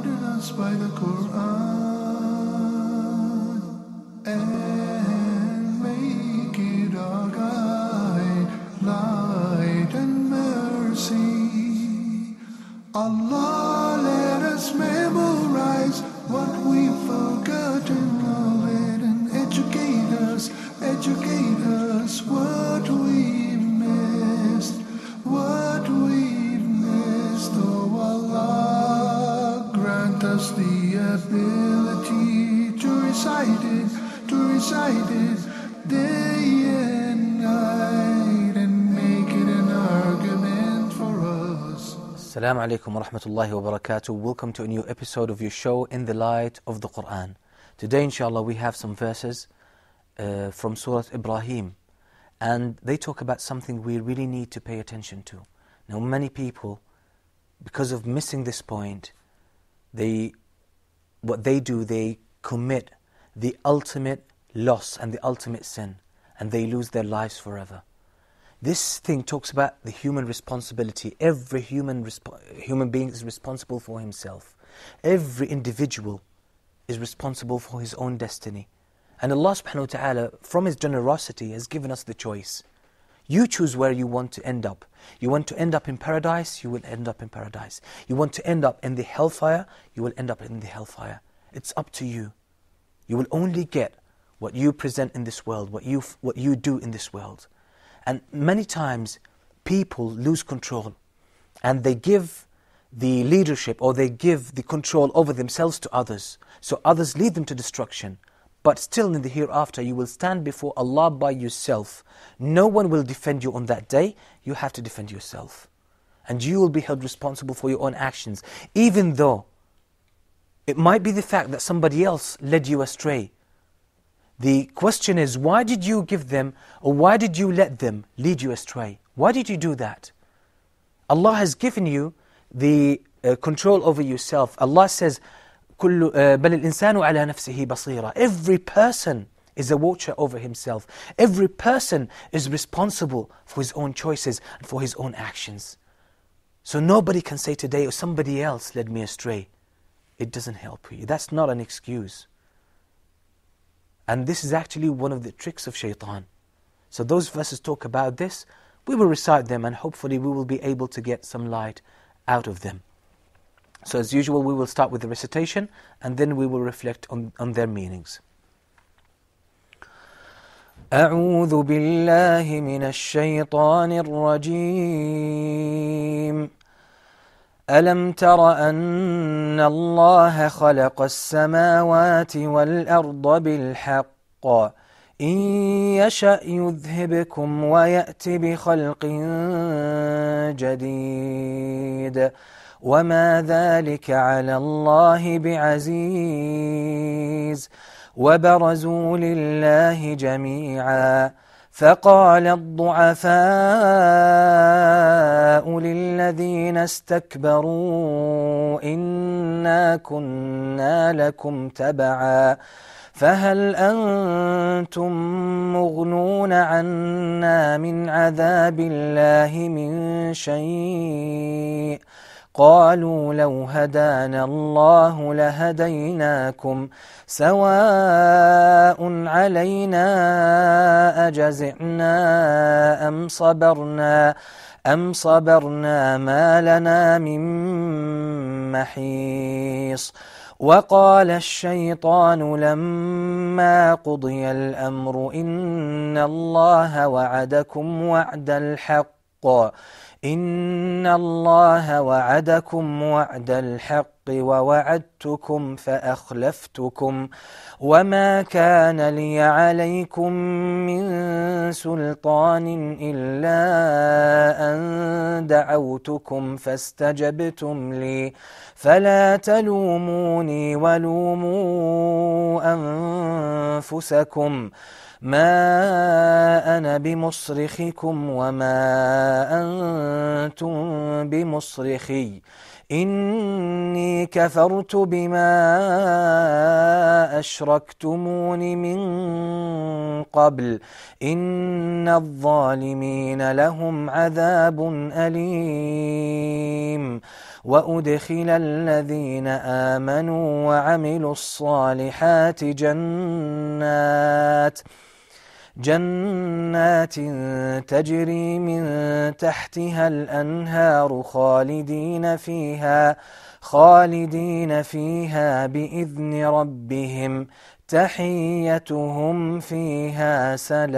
guided us by the Qur'an and make it our guide, light and mercy. Allah, let us memorize what we've forgotten of it and educate us what we've missed, Oh Allah, grant us the ability to recite it day and night and make it an argument for us. Assalamu alaikum wa rahmatullahi wa barakatuh. Welcome to a new episode of your show In the Light of the Qur'an. Today inshallah we have some verses from Surah Ibrahim, and they talk about something we really need to pay attention to. Now many people, because of missing this point, they commit the ultimate loss and the ultimate sin, and they lose their lives forever. This thing talks about the human responsibility. Every human being is responsible for himself. Every individual is responsible for his own destiny. And Allah subhanahu wa ta'ala, from His generosity, has given us the choice. You choose where you want to end up. You want to end up in paradise, you will end up in paradise. You want to end up in the hellfire, you will end up in the hellfire. It's up to you. You will only get what you present in this world, what you do in this world. And many times people lose control and they give the leadership or they give the control over themselves to others. So others lead them to destruction. But still in the hereafter you will stand before Allah by yourself. No one will defend you on that day. You have to defend yourself. And you will be held responsible for your own actions. Even though it might be the fact that somebody else led you astray. The question is, why did you give them, or why did you let them lead you astray? Why did you do that? Allah has given you the control over yourself. Allah says, بل الإنسان على نفسه بصيرة. Every person is a watcher over himself. Every person is responsible for his own choices and for his own actions. So nobody can say today, or somebody else led me astray. It doesn't help you. That's not an excuse. And this is actually one of the tricks of shaitan. So those verses talk about this. We will recite them and hopefully we will be able to get some light out of them. So as usual, we will start with the recitation and then we will reflect on their meanings. أعوذ بالله من الشيطان الرجيم. ألم تر أن الله خلق السماوات والأرض بالحق إن يشأ يذهبكم ويأت بخلق جديد وما ذلك على الله بعزيز وبرزوا لله جميعا فقال الضعفاء للذين استكبروا إنا كنا لكم تبعا فهل أنتم مغنون عنا من عذاب الله من شيء قالوا لو هدانا الله لهديناكم سواء علينا أجزعنا أم صبرنا ما لنا من محيص وقال الشيطان لما قضي الأمر إن الله وعدكم وعد الحق ووعدتكم فأخلفتكم وما كان لي عليكم من سلطان إلا أن دعوتكم فاستجبتم لي فلا تلوموني ولوموا أنفسكم ما أنا بمصرخكم وما أنتم بمصرخي إني كفرت بما أشركتمون من قبل إن الظالمين لهم عذاب أليم وأدخل الذين آمنوا وعملوا الصالحات جنات تجري من تحتها الأنهار خالدين فيها بإذن ربهم تحيتهم فيها سلام.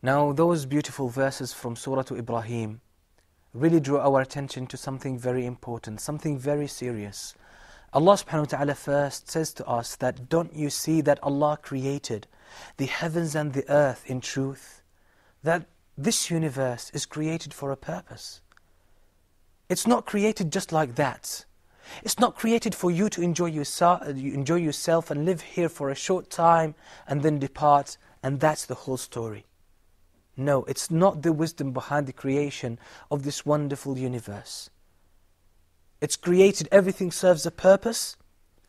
Now those beautiful verses from Surah to Ibrahim really drew our attention to something very important, something very serious. Allah subhanahu wa ta'ala first says to us that don't you see that Allah created the heavens and the earth in truth? That this universe is created for a purpose. It's not created just like that. It's not created for you to enjoy yourself and live here for a short time and then depart, and that's the whole story. No, it's not the wisdom behind the creation of this wonderful universe. It's created, everything serves a purpose.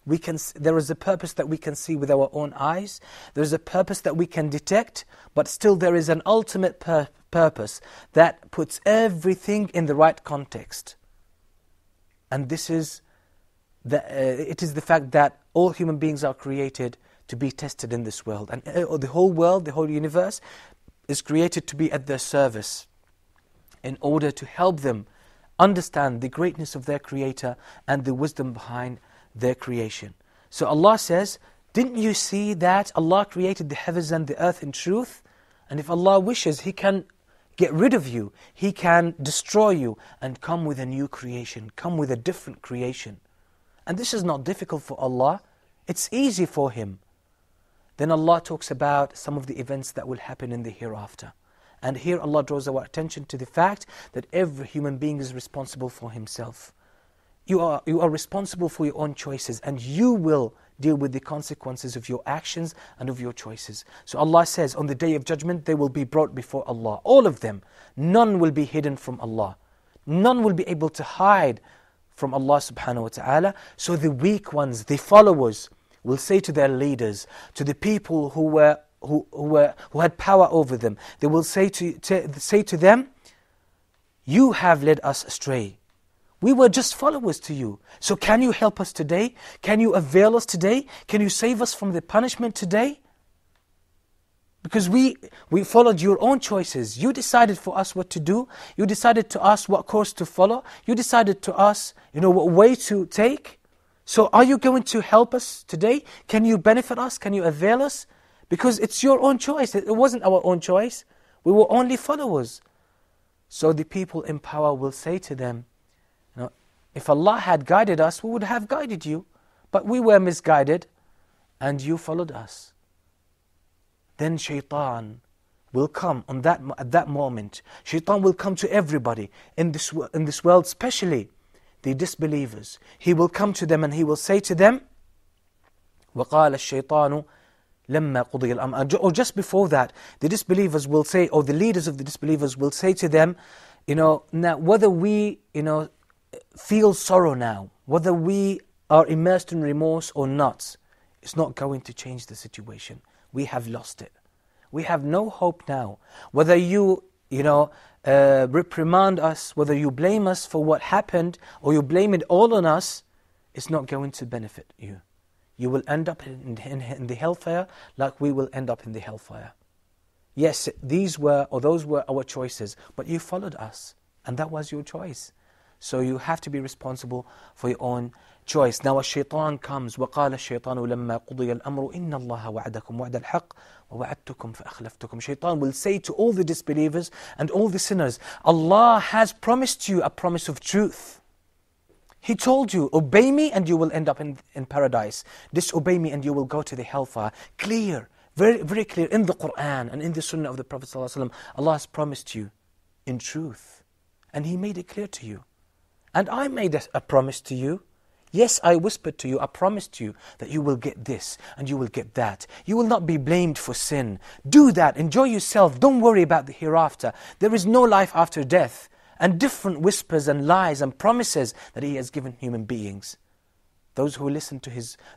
There is a purpose that we can see with our own eyes. There is a purpose that we can detect, but still there is an ultimate purpose that puts everything in the right context. And this is it is the fact that all human beings are created to be tested in this world. And the whole world, the whole universe, is created to be at their service in order to help them understand the greatness of their Creator and the wisdom behind their creation. So Allah says, didn't you see that Allah created the heavens and the earth in truth? And if Allah wishes, He can get rid of you. He can destroy you and come with a new creation, come with a different creation. And this is not difficult for Allah. It's easy for Him. Then Allah talks about some of the events that will happen in the hereafter. And here Allah draws our attention to the fact that every human being is responsible for himself. You are responsible for your own choices, and you will deal with the consequences of your actions and of your choices. So Allah says, on the Day of Judgment, they will be brought before Allah. All of them. None will be hidden from Allah. None will be able to hide from Allah subhanahu wa ta'ala. So the weak ones, the followers, will say to their leaders, to the people who had power over them, they will say to them, you have led us astray. We were just followers to you. So can you help us today? Can you avail us today? Can you save us from the punishment today? Because we followed your own choices. You decided for us what to do. You decided to us what course to follow. You decided to us, what way to take. So are you going to help us today? Can you benefit us? Can you avail us? Because it's your own choice. It wasn't our own choice. We were only followers. So the people in power will say to them, if Allah had guided us, we would have guided you. But we were misguided, and you followed us. Then shaitan will come at that moment. Shaitan will come to everybody in this world, especially the disbelievers. He will come to them and he will say to them, وَقَالَ الشَّيْطَانُ لَمَّا قُضِيَ الْأَمْرُ. Or just before that, the disbelievers will say, or the leaders of the disbelievers will say to them, now whether we, feel sorrow now, whether we are immersed in remorse or not, it's not going to change the situation. We have lost it. We have no hope now. Whether you, reprimand us, whether you blame us for what happened, or you blame it all on us, it's not going to benefit you. You will end up in the hellfire like we will end up in the hellfire. Yes, those were our choices, but you followed us, and that was your choice. So you have to be responsible for your own choice. Now الشيطان comes, وقال الشيطان لما قضي الأمر إن الله وعدكم وعد الحق ووعدتكم فأخلفتكم. Shaitan will say to all the disbelievers and all the sinners, Allah has promised you a promise of truth. He told you, obey me and you will end up in paradise. Disobey me and you will go to the hellfire. Clear, very, very clear in the Qur'an and in the Sunnah of the Prophet ﷺ. Allah has promised you in truth. And He made it clear to you. And I made a promise to you. Yes, I whispered to you, I promised you that you will get this and you will get that. You will not be blamed for sin. Do that, enjoy yourself, don't worry about the hereafter. There is no life after death. And different whispers and lies and promises that He has given human beings. those who listened to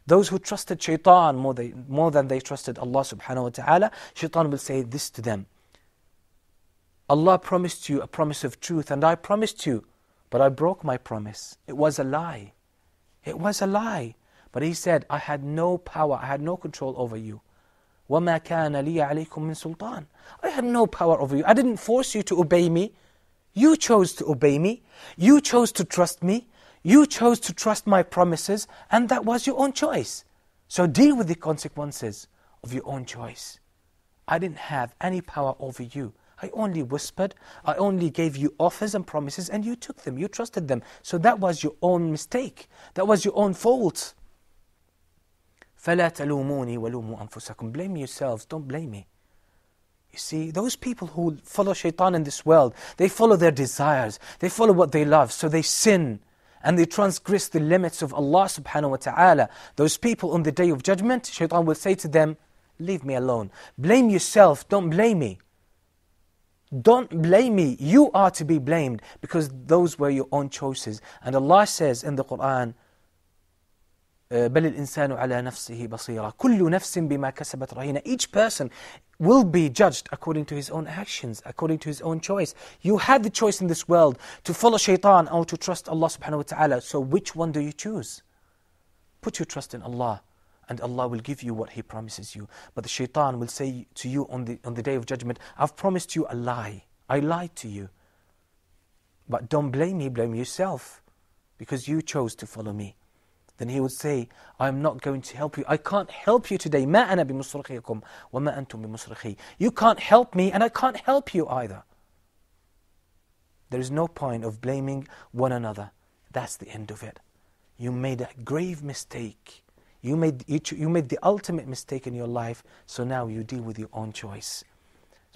those who trusted shaitan more than they trusted Allah subhanahu wa ta'ala, shaitan will say this to them: Allah promised you a promise of truth, and I promised you, but I broke my promise. It was a lie. It was a lie. But he said, I had no power, I had no control over you. وَمَا كَانَ لِيَ عَلَيْكُم مِّن سُلْطَانٍ. I had no power over you. I didn't force you to obey me. You chose to obey me. You chose to trust me. You chose to trust my promises, and that was your own choice. So deal with the consequences of your own choice. I didn't have any power over you. I only whispered, I only gave you offers and promises, and you took them, you trusted them. So that was your own mistake. That was your own fault. فَلَا تَلُومُونِي وَلُومُوا أَنفُسَكُمْ. Blame yourselves, don't blame me. You see, those people who follow shaitan in this world, they follow their desires, they follow what they love, so they sin and they transgress the limits of Allah subhanahu wa ta'ala. Those people on the day of judgment, shaitan will say to them, leave me alone. Blame yourself, don't blame me. Don't blame me. You are to be blamed because those were your own choices. And Allah says in the Qur'an, بَلِ الْإِنسَانُ عَلَى نَفْسِهِ بَصِيرًا. كُلُّ نَفْسٍ بِمَا كَسَبَتْ رَهِينَ. Each person will be judged according to his own actions, according to his own choice. You had the choice in this world to follow shaitan or to trust Allah subhanahu wa ta'ala. So which one do you choose? Put your trust in Allah, and Allah will give you what He promises you. But the shaitan will say to you on the day of judgment, I've promised you a lie. I lied to you. But don't blame me, blame yourself, because you chose to follow me. Then he would say, I'm not going to help you. I can't help you today. مَا أَنَا بِمُصْرِخِكُمْ وَمَا أَنْتُمْ بِمُصْرِخِي. You can't help me, and I can't help you either. There is no point of blaming one another. That's the end of it. You made a grave mistake. You made the ultimate mistake in your life, so now you deal with your own choice.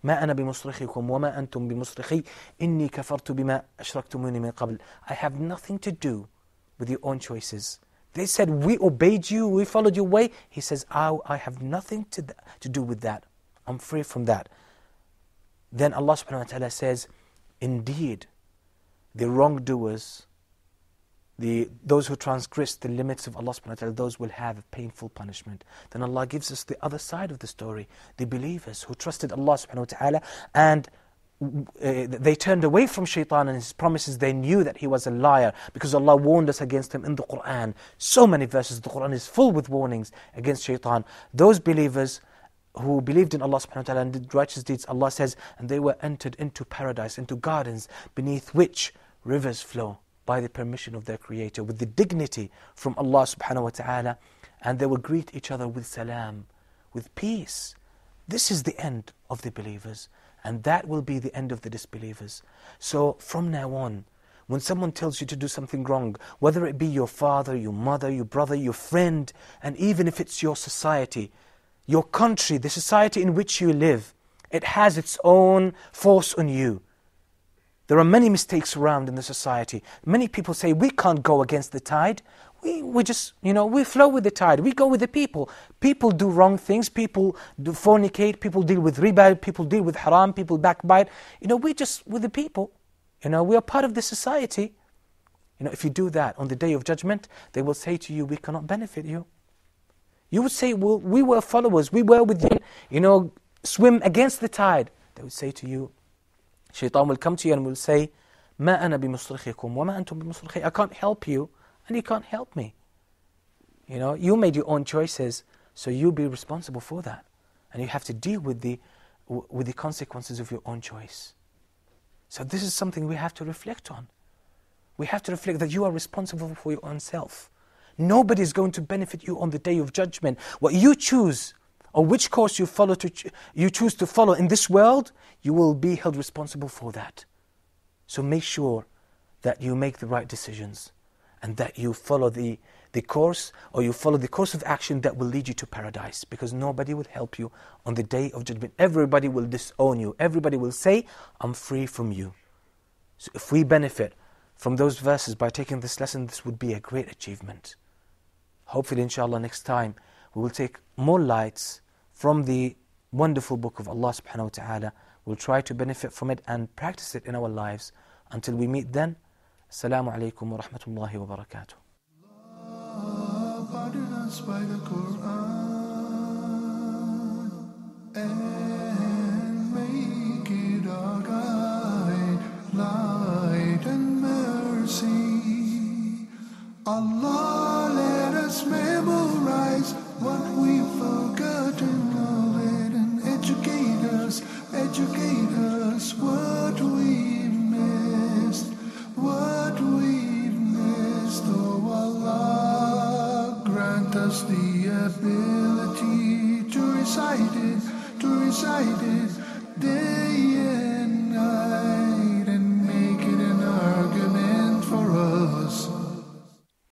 ما أنا بمصرخكم وما أنتم بمصرخي إني كفرت بما أشركتموني من قبل. I have nothing to do with your own choices. They said, we obeyed you, we followed your way. He says, I have nothing to do with that. I'm free from that. Then Allah subhanahu wa ta'ala says, indeed, the wrongdoers, those who transgress the limits of Allah subhanahu wa ta'ala, those will have a painful punishment. Then Allah gives us the other side of the story, the believers who trusted Allah subhanahu wa ta'ala and they turned away from shaitan and his promises. They knew that he was a liar because Allah warned us against him in the Qur'an. So many verses, the Qur'an is full with warnings against shaitan. Those believers who believed in Allah subhanahu wa ta'ala and did righteous deeds, Allah says, and they were entered into paradise, into gardens beneath which rivers flow by the permission of their Creator, with the dignity from Allah subhanahu wa ta'ala, and they will greet each other with salam, with peace. This is the end of the believers, and that will be the end of the disbelievers. So from now on, when someone tells you to do something wrong, whether it be your father, your mother, your brother, your friend, and even if it's your society, your country, the society in which you live, it has its own force on you. There are many mistakes around in the society. Many people say, we can't go against the tide. We just, we flow with the tide. We go with the people. People do wrong things. People do fornicate. People deal with riba. People deal with haram. People backbite. We're just with the people. We are part of the society. If you do that on the day of judgment, they will say to you, we cannot benefit you. You would say, well, we were followers. We were with you, swim against the tide. They would say to you, shaitan will come to you and will say, ما أنا بمصرخكم وما أنتم بمصرخي. I can't help you. And you can't help me. You made your own choices, so you be responsible for that. And you have to deal with the consequences of your own choice. So this is something we have to reflect on. We have to reflect that you are responsible for your own self. Nobody is going to benefit you on the day of judgment. What you choose, or which course you choose to follow in this world, you will be held responsible for that. So make sure that you make the right decisions, and that you follow the course, or you follow the course of action that will lead you to paradise, because nobody will help you on the day of judgment. Everybody will disown you. Everybody will say, I'm free from you. So if we benefit from those verses by taking this lesson, this would be a great achievement. Hopefully, inshallah, next time we will take more lights from the wonderful book of Allah subhanahu wa ta'ala. We'll try to benefit from it and practice it in our lives. Until we meet then, Assalamu alaikum wa rahmatullahi wa barakatuh. us by the Qur'an and make it our guide, light and mercy. Allah, let us memorize what we've forgotten of it and educate us what we've missed, Oh Allah, grant us the ability to recite it day and night.